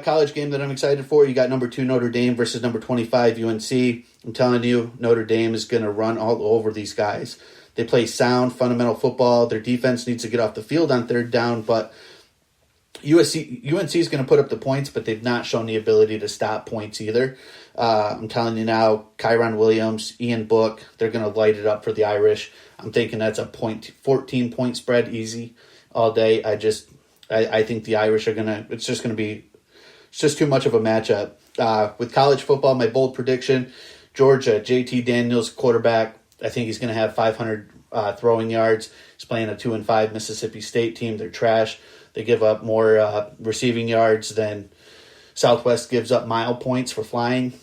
college game that I'm excited for. You got number 2 Notre Dame versus number 25 UNC. I'm telling you, Notre Dame is going to run all over these guys. They play sound, fundamental football. Their defense needs to get off the field on third down, but UNC is going to put up the points, but they've not shown the ability to stop points either. I'm telling you now, Kyron Williams, Ian Book, they're going to light it up for the Irish. I'm thinking that's a 14-point spread easy all day. I think the Irish are going to, it's just too much of a matchup. With college football, my bold prediction, Georgia, JT Daniels, quarterback. I think he's going to have 500 throwing yards. He's playing a 2-5 Mississippi State team. They're trash. They give up more receiving yards than Southwest gives up mile points for flying.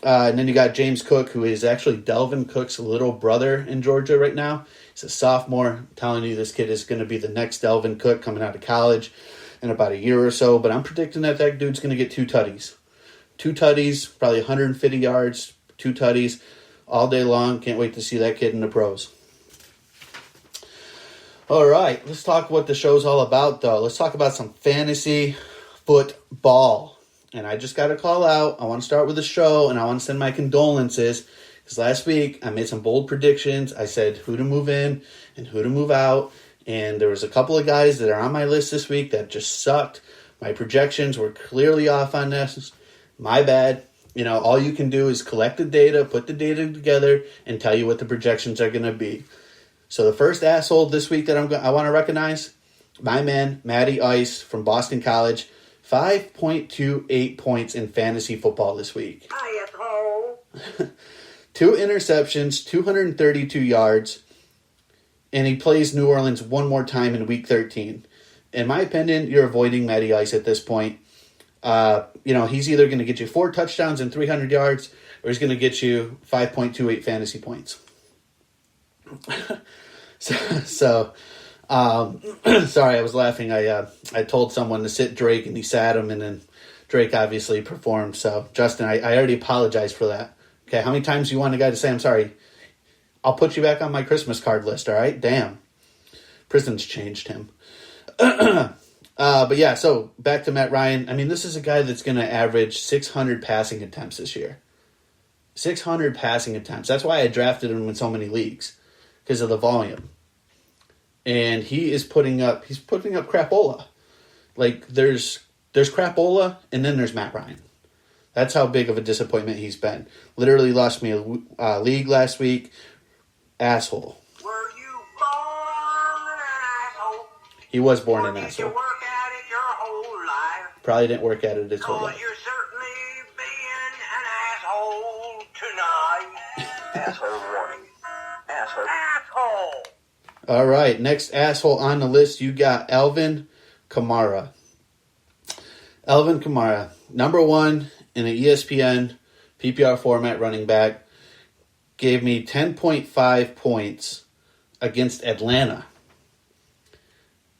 And then you got James Cook, who is actually Delvin Cook's little brother in Georgia right now. He's a sophomore. I'm telling you, this kid is going to be the next Delvin Cook coming out of college in about a year or so. But I'm predicting that dude's going to get 2 tutties. 2 tutties, probably 150 yards, 2 tutties all day long. Can't wait to see that kid in the pros. All right, let's talk what the show's all about, though. Let's talk about some fantasy football. And I just got to call out. I want to start with the show, and I want to send my condolences. Because last week, I made some bold predictions. I said who to move in and who to move out. And there was a couple of guys that are on my list this week that just sucked. My projections were clearly off on this. My bad. You know, all you can do is collect the data, put the data together, and tell you what the projections are going to be. So the first asshole this week that I want to recognize, my man, Matty Ice from Boston College, 5.28 points in fantasy football this week. Hi, asshole. 2 interceptions, 232 yards, and he plays New Orleans one more time in Week 13. In my opinion, you're avoiding Matty Ice at this point. He's either going to get you 4 touchdowns and 300 yards, or he's going to get you 5.28 fantasy points. Sorry, I was laughing. I told someone to sit Drake, and he sat him, and then Drake obviously performed. So, Justin, I already apologized for that. Okay, how many times do you want a guy to say, I'm sorry? I'll put you back on my Christmas card list, all right? Damn. Prison's changed him. But yeah, so back to Matt Ryan. I mean, this is a guy that's going to average 600 passing attempts this year. 600 passing attempts. That's why I drafted him in so many leagues, because of the volume. And he's putting up crapola. Like, there's crapola, and then there's Matt Ryan. That's how big of a disappointment he's been. Literally lost me a league last week. Asshole. Were you born an asshole? He was born or an did asshole. you work at it your whole life? Probably didn't work at it his whole Cause life. you're certainly being an asshole tonight. Asshole warning. Asshole. Asshole. All right, next asshole on the list, you got Alvin Kamara. Alvin Kamara, number 1 in an ESPN PPR format running back, gave me 10.5 points against Atlanta.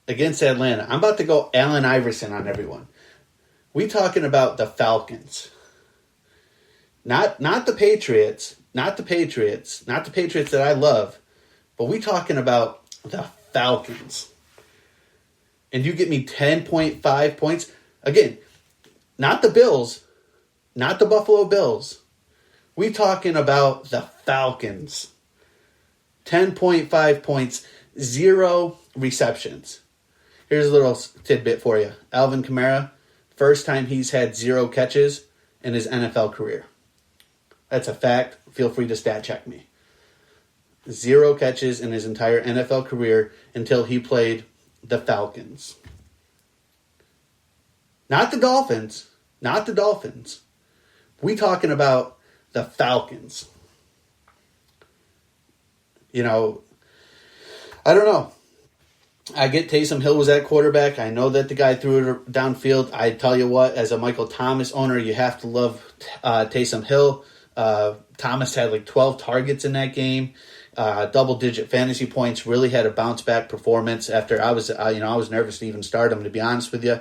I'm about to go Allen Iverson on everyone. We talking about the Falcons. Not the Patriots. Not the Patriots that I love. But we talking about the Falcons. And you get me 10.5 points. Again, not the Bills. Not the Buffalo Bills. We talking about the Falcons. 10.5 points. 0 receptions. Here's a little tidbit for you. Alvin Kamara, first time he's had 0 catches in his NFL career. That's a fact. Feel free to stat check me. 0 catches in his entire NFL career until he played the Falcons. Not the Dolphins. Not the Dolphins. We talking about the Falcons. You know, I don't know. I get Taysom Hill was at quarterback. I know that the guy threw it downfield. I tell you what, as a Michael Thomas owner, you have to love Taysom Hill. Thomas had like 12 targets in that game. Double-digit fantasy points. Really had a bounce-back performance after I was nervous to even start him, to be honest with you.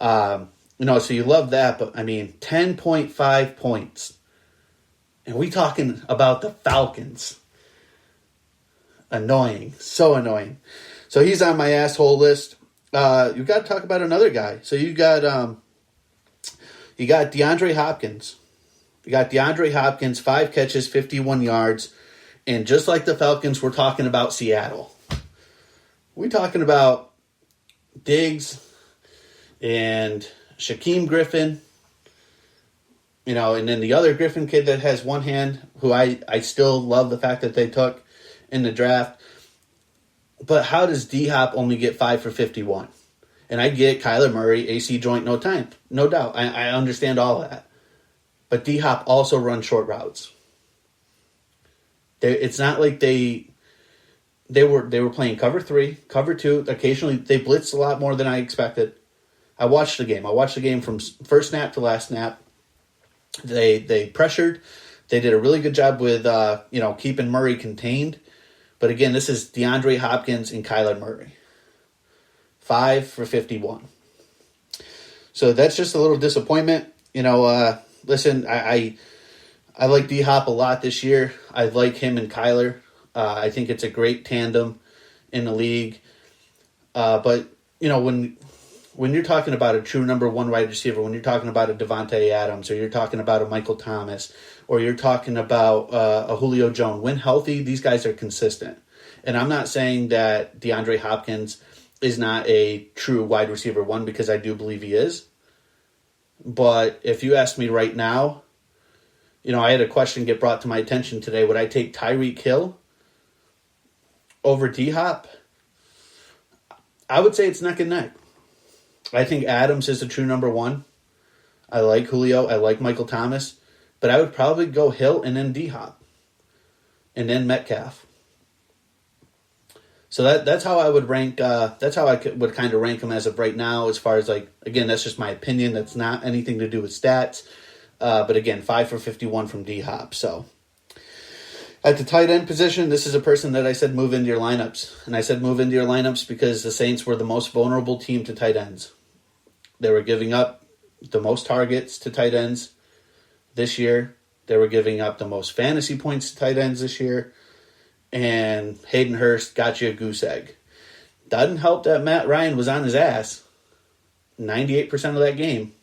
So you love that, but I mean, 10.5 points. And we talking about the Falcons. Annoying. So annoying. So he's on my asshole list. You got to talk about another guy. So you got You got DeAndre Hopkins. 5 catches, 51 yards. And just like the Falcons, we're talking about Seattle. We're talking about Diggs and Shaquem Griffin. And then the other Griffin kid that has one hand, who I still love the fact that they took in the draft. But how does D-Hop only get 5 for 51? And I get Kyler Murray, AC joint, no time. No doubt. I understand all of that. But D-Hop also runs short routes. It's not like they were playing cover 3, cover 2. Occasionally, they blitzed a lot more than I expected. I watched the game from first snap to last snap. They pressured. They did a really good job with keeping Murray contained. But again, this is DeAndre Hopkins and Kyler Murray. 5 for 51. So that's just a little disappointment. Listen, I like D-Hop a lot this year. I like him and Kyler. I think it's a great tandem in the league. But when you're talking about a true number 1 wide receiver, when you're talking about a Devontae Adams, or you're talking about a Michael Thomas, or you're talking about a Julio Jones, when healthy, these guys are consistent. And I'm not saying that DeAndre Hopkins is not a true wide receiver 1, because I do believe he is. But if you ask me right now, I had a question get brought to my attention today. Would I take Tyreek Hill over D-Hop? I would say it's neck and neck. I think Adams is a true number 1. I like Julio. I like Michael Thomas. But I would probably go Hill and then D-Hop. And then Metcalf. So that's how I would rank. That's how I would kind of rank them as of right now. As far as again, that's just my opinion. That's not anything to do with stats. But again, 5 for 51 from D-Hop. So at the tight end position, this is a person that I said move into your lineups. And I said move into your lineups because the Saints were the most vulnerable team to tight ends. They were giving up the most targets to tight ends this year. They were giving up the most fantasy points to tight ends this year. And Hayden Hurst got you a goose egg. Doesn't help that Matt Ryan was on his ass 98% of that game.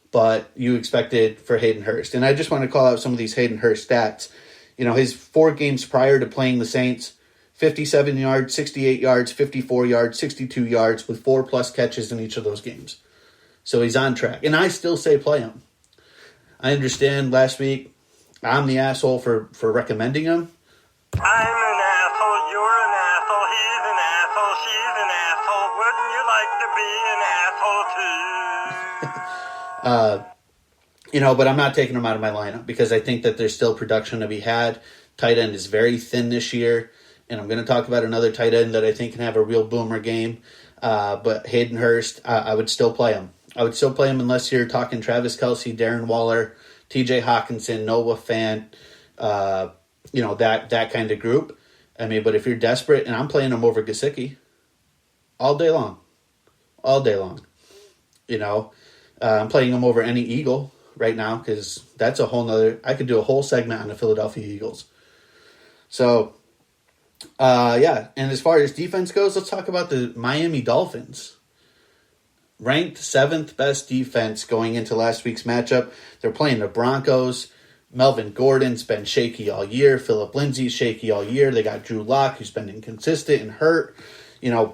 But you expected for Hayden Hurst. And I just want to call out some of these Hayden Hurst stats. His 4 games prior to playing the Saints, 57 yards, 68 yards, 54 yards, 62 yards with 4+ catches in each of those games. So he's on track. And I still say play him. I understand last week I'm the asshole for recommending him. I'm an asshole, you're an asshole, he's an asshole, she's an asshole. Wouldn't you like to be an asshole too? But I'm not taking him out of my lineup because I think that there's still production to be had. Tight end is very thin this year, and I'm going to talk about another tight end that I think can have a real boomer game. But Hayden Hurst, I would still play him. I would still play him unless you're talking Travis Kelce, Darren Waller, TJ Hawkinson, Noah Fant, that kind of group. But if you're desperate, and I'm playing him over Gesicki all day long. I'm playing him over any Eagle right now because that's a whole nother. I could do a whole segment on the Philadelphia Eagles. So, and as far as defense goes, let's talk about the Miami Dolphins. Ranked 7th best defense going into last week's matchup. They're playing the Broncos. Melvin Gordon's been shaky all year. Phillip Lindsay's shaky all year. They got Drew Lock, who's been inconsistent and hurt.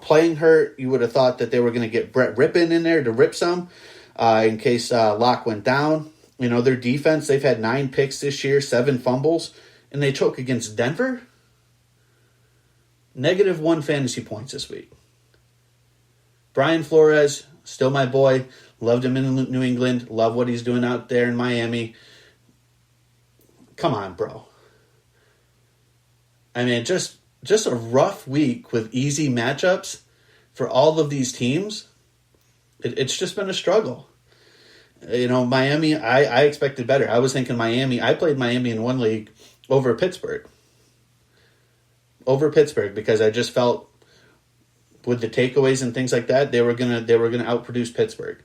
Playing hurt, you would have thought that they were going to get Brett Rippon in there to rip some in case Lock went down. Their defense, they've had 9 picks this year, 7 fumbles, and they choke against Denver. -1 fantasy points this week. Brian Flores, still my boy. Loved him in New England. Love what he's doing out there in Miami. Come on, bro. Just a rough week with easy matchups for all of these teams. It's just been a struggle. Miami, I expected better. I was thinking Miami. I played Miami in one league over Pittsburgh. Because I just felt with the takeaways and things like that, they were gonna outproduce Pittsburgh.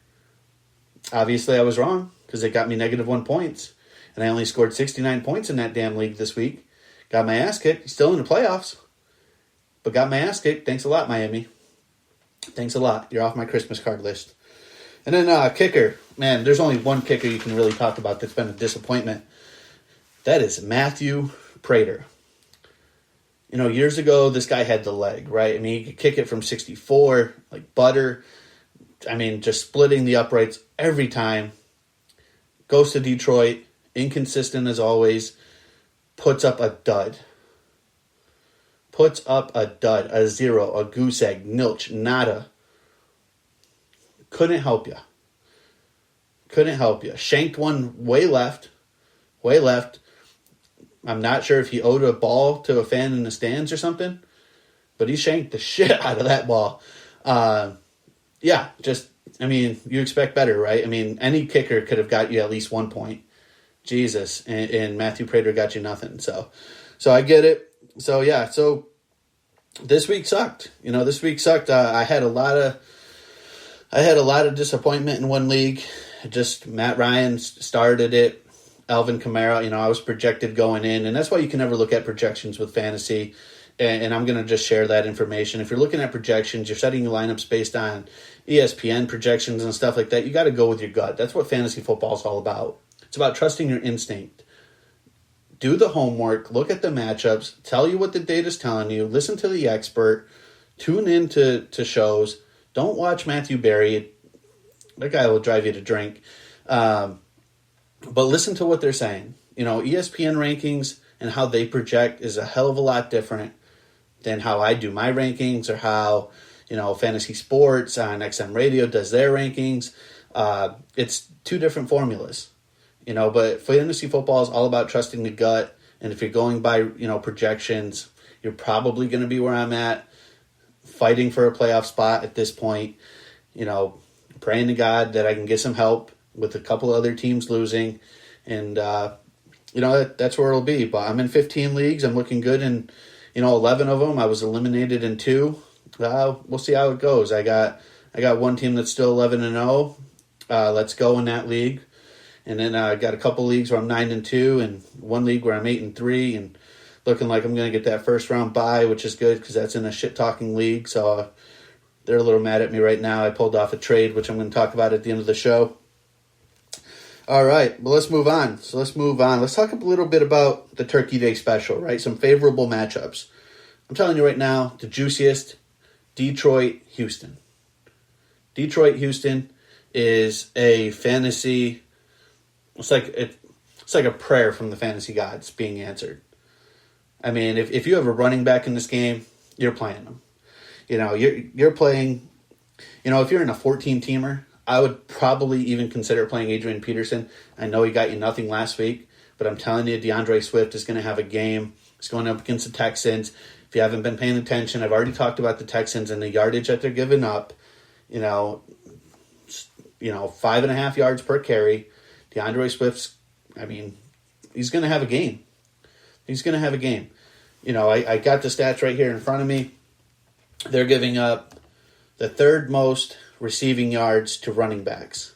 Obviously, I was wrong because it got me -1 points. And I only scored 69 points in that damn league this week. Got my ass kicked. Still in the playoffs. But got my ass kicked. Thanks a lot, Miami. Thanks a lot. You're off my Christmas card list. And then kicker. Man, there's only one kicker you can really talk about that's been a disappointment. That is Matthew Prater. Years ago, this guy had the leg, right? I mean, he could kick it from 64, like butter. I mean, just splitting the uprights every time. Goes to Detroit, inconsistent as always. Puts up a dud. A zero, a goose egg, nilch, nada. Couldn't help you. Shanked one way left. I'm not sure if he owed a ball to a fan in the stands or something, but he shanked the shit out of that ball. You expect better, right? I mean, any kicker could have got you at least 1 point. Jesus, and Matthew Prater got you nothing. So I get it. So this week sucked. I had a lot of disappointment in one league. Just Matt Ryan started it. Alvin Kamara, I was projected going in, and that's why you can never look at projections with fantasy. And I'm going to just share that information. If you're looking at projections, you're setting your lineups based on ESPN projections and stuff like that. You got to go with your gut. That's what fantasy football is all about. It's about trusting your instinct. Do the homework, look at the matchups, tell you what the data's telling you, listen to the expert, tune in to shows. Don't watch Matthew Berry. That guy will drive you to drink. But listen to what they're saying. ESPN rankings and how they project is a hell of a lot different than how I do my rankings or how, Fantasy Sports on XM Radio does their rankings. It's two different formulas, but fantasy football is all about trusting the gut. And if you're going by, projections, you're probably going to be where I'm at, fighting for a playoff spot at this point, praying to God that I can get some help with a couple other teams losing. And, that's where it'll be. But I'm in 15 leagues. I'm looking good in, 11 of them. I was eliminated in 2. We'll see how it goes. I got one team that's still 11-0. Let's go in that league. And then I got a couple leagues where I'm 9-2, and one league where I'm 8-3, and looking like I'm going to get that first round bye, which is good because that's in a shit talking league. So they're a little mad at me right now. I pulled off a trade, which I'm going to talk about at the end of the show. All right, well, let's move on. Let's talk a little bit about the Turkey Day special, right? Some favorable matchups. I'm telling you right now, the juiciest, Detroit-Houston. Detroit-Houston is a fantasy. It's like a prayer from the fantasy gods being answered. I mean, if you have a running back in this game, you're playing them. You're playing. If you're in a 14-teamer, I would probably even consider playing Adrian Peterson. I know he got you nothing last week, but I'm telling you, DeAndre Swift is going to have a game. He's going up against the Texans. If you haven't been paying attention, I've already talked about the Texans and the yardage that they're giving up. 5.5 yards per carry. DeAndre Swift's, he's going to have a game. I got the stats right here in front of me. They're giving up the third most receiving yards to running backs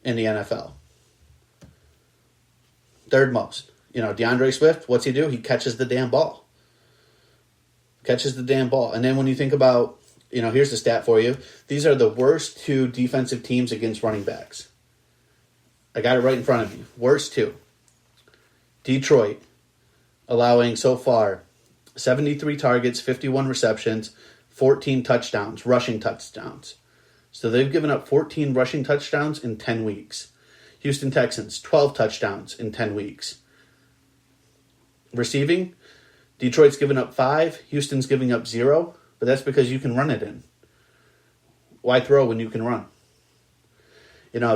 in the NFL. Third most. DeAndre Swift, what's he do? He catches the damn ball. And then when you think about, here's the stat for you. These are the worst 2 defensive teams against running backs. I got it right in front of me. Worst 2. Detroit, allowing so far 73 targets, 51 receptions, 14 touchdowns, rushing touchdowns. So they've given up 14 rushing touchdowns in 10 weeks. Houston Texans, 12 touchdowns in 10 weeks. Receiving, Detroit's given up 5, Houston's giving up 0, but that's because you can run it in. Why throw when you can run?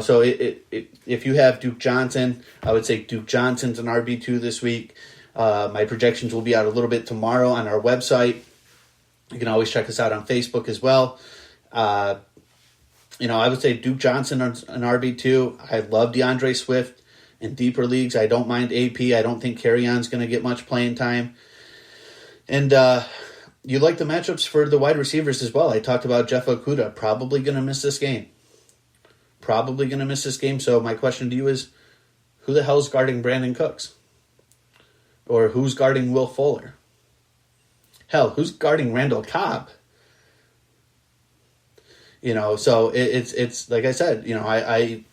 So if you have Duke Johnson, I would say Duke Johnson's an RB2 this week. My projections will be out a little bit tomorrow on our website. You can always check us out on Facebook as well. I would say Duke Johnson an RB2. I love DeAndre Swift in deeper leagues. I don't mind AP. I don't think Kerryon's going to get much playing time. And you like the matchups for the wide receivers as well. I talked about Jeff Okudah, probably going to miss this game. So my question to you is, who the hell's guarding Brandon Cooks? Or who's guarding Will Fuller? Hell, who's guarding Randall Cobb? So it's like I said, I